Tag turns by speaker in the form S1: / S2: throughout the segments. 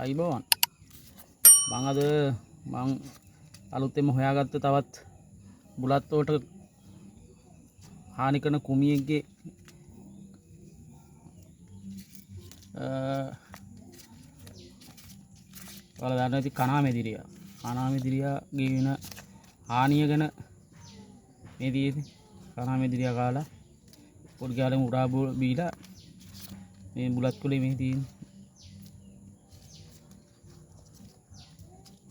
S1: අයිබෝන් මං අද මං අලුතෙන්ම හොයාගත්ත තවත් බුලත් වලට හානි කරන කුමියෙක්ගේ ඔයාලා දන්නවා ඉතින් කණාමෙදිරියාගේ වෙන හානිය ගැන මේ තියෙන්නේ. කණාමෙදිරියා කාලා පොඩි කාලෙම උරා බීලා මේ බුලත් කොලේ මේ තියෙන්නේ.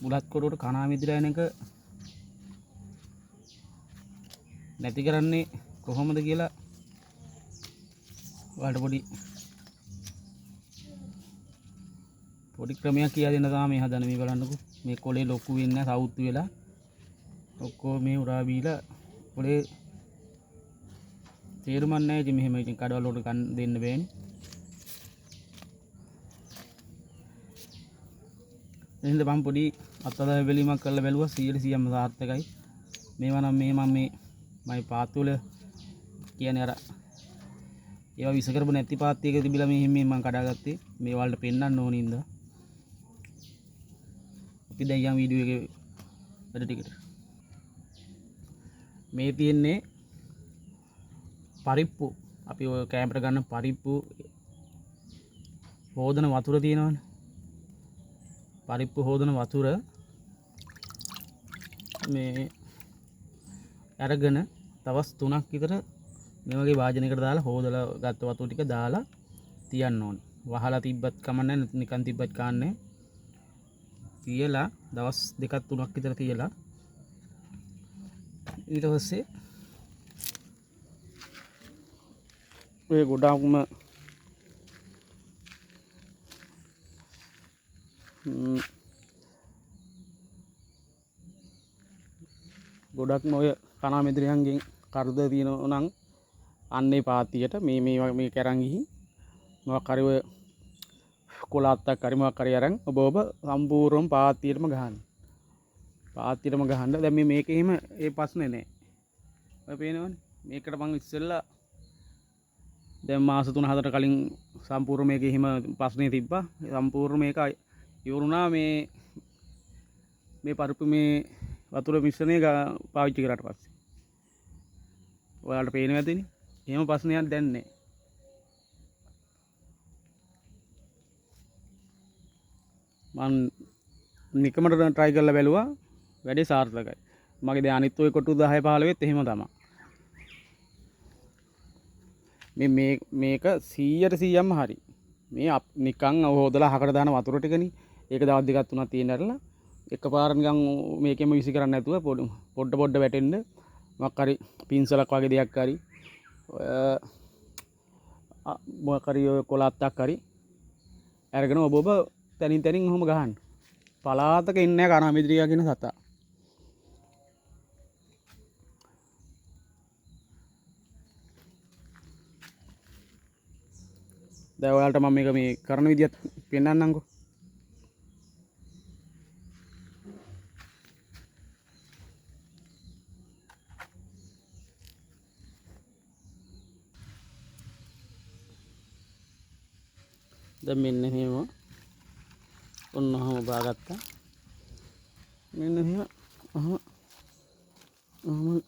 S1: බුලත් කොටුවට කණාමෙදිරියා එන එක නැති කරන්නේ කොහොමද කියලා ඔයාලට පොඩි ක්‍රමයක් කියලා දෙන්න තමයි මේ හදන. මේ බලන්නකෝ මේ කොලේ ලොකු වෙන්නේ සවුත් වෙලා ඔක්කොම මේ උරා බීලා කොලේ තේරුමක් නැහැ. ඉතින් මෙහෙම ඉතින් කඩවල වලට ගන්න දෙන්න බෑනේ. එහෙනම් මම පොඩි අත්අඩංගු බැලීමක් කරලා බැලුවා 100%ම සාර්ථකයි. මේවා නම් මේ මම පාත් වල කියන්නේ අර ඒවා විස කරපු නැති පාත් එක තිබිලා මේ මම කඩාගත්තේ මේ වලට පෙන්වන්න ඕනින්ද. අපි දැන් යම් වීඩියෝ එකේ වැඩ ටිකට මේ තියෙන්නේ පරිප්පු. අපි ඔය කැමරට ගන්න පරිප්පු හොදන වතුර තියෙනවනේ. පරිප්පු හොදන වතුර මේ අරගෙන දවස් 3ක් විතර මේ වගේ වාජනයකට දාලා හොදලා ගත්ත වතුර ටික දාලා තියන්න ඕනේ. වහලා තිබ්බත් කමන්නේ නිකන් තිබ්බත් කාන්නේ. තියලා දවස් 2ක් 3ක් විතර තියලා ඊට පස්සේ ඔය ගොඩාක්ම ගොඩක්ම ඔය කණාමෙදිරියන්ගෙන් කරදර තියෙනවා නම් අන්නේ පාතියට මේ කරන් ගිහින් මොකක් හරි ඔය කොලාත්තක් හරි මොකක් හරි අරන් ඔබ සම්පූර්ණම පාතියටම ගහන්න. පාතියටම ගහන්න. දැන් මේකේ එහෙම ඒ ප්‍රශ්නේ නැහැ. ඔය පේනවනේ. මේකට මම ඉස්සෙල්ලා දැන් මාස 3-4 කලින් සම්පූර්ණ මේකේ එහෙම ප්‍රශ්නේ තිබ්බා. සම්පූර්ණ මේක ඉවරුණා. මේ පරිප්පු මේ වතුර මිශ්‍රණය පාවිච්චි කරාට පස්සේ ඔයාලට පේනවා ඇතිනේ. එහෙම ප්‍රශ්නයක් දැන් නැහැ. මම නිකමට try කරලා බැලුවා. වැඩේ සාර්ථකයි. මගේ දැන් අනිත් ඔය කොටු 10 15ෙත් එහෙම තමයි. මේක 100%ක්ම හරි. මේ නිකන් හොදලා අහකට දාන වතුර ටිකනේ. ඒක දවස් දෙකක් තුනක් තියෙන ඇරලා එකපාර නිකන් මේකෙම විසි කරන්නේ නැතුව පොඩ වැටෙන්න මොකක් හරි පින්සලක් වගේ දෙයක් හරි මොකක් හරි ඔය කොලත්තක් හරි අරගෙන ඔබ තනින් ඔහොම ගහන්න. පලාතක ඉන්නේ කණාමෙදිරියා කියන සතා. දැන් ඔයාලට මම මේ කරන විදියත් පෙන්නන්නම්කෝ. දැන් මෙන්න එහෙම ඔන්නම බාගත්තා. මෙන්න එහෙම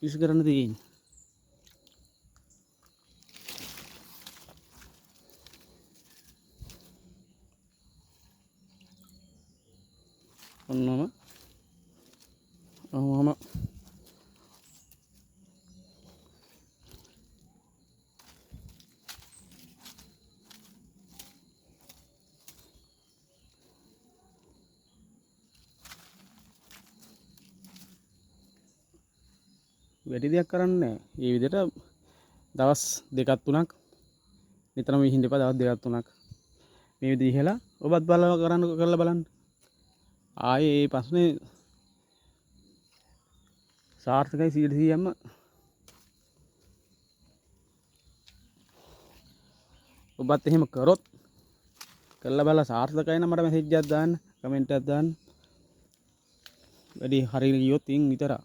S1: ඉස් කරන්න තියෙන්නේ. ඔන්නම වැඩි දෙයක් කරන්නේ නැහැ. මේ විදිහට දවස් 2ක් 3ක් නිතරම විහිඳ එපා. දවස් 2ක් 3ක් මේ විදිහ ඉහලා ඔබත් කරලා බලන්න. ආයේ මේ ප්‍රශ්නේ සාර්ථකයි 100%ක්ම. ඔබත් එහෙම කරොත් කරලා බලලා සාර්ථකයි නම් මට මැසේජ් එකක් දාන්න, කමෙන්ට් එකක් දාන්න. වැඩි හරියට ගියොත් ඉන් විතරක්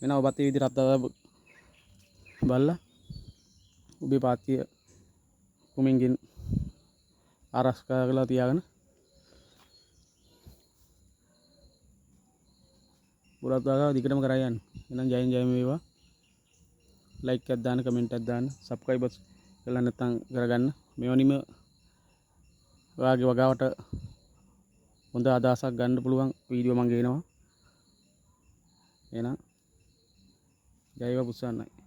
S1: වෙන ඔබත් මේ විදිහට බලලා ඔබේ පාත්‍ය කුමින්ගෙන් ආරක්ෂා කරලා තියාගෙන ගොඩක් වගාව දිගටම කරා යන්න. එහෙනම් ජයෙන් ජයම වේවා. ලයික් එකක් දාන්න, කමෙන්ට් එකක් දාන්න, සබ්ස්ක්‍රයිබර්ස් කරලා නැත්නම් කරගන්න. මෙවැනිම ඔයාගේ වගාවට හොඳ අදහසක් ගන්න පුළුවන් වීඩියෝ මම ගේනවා. එහෙනම් ජය වේවා පුස්සන්නයි.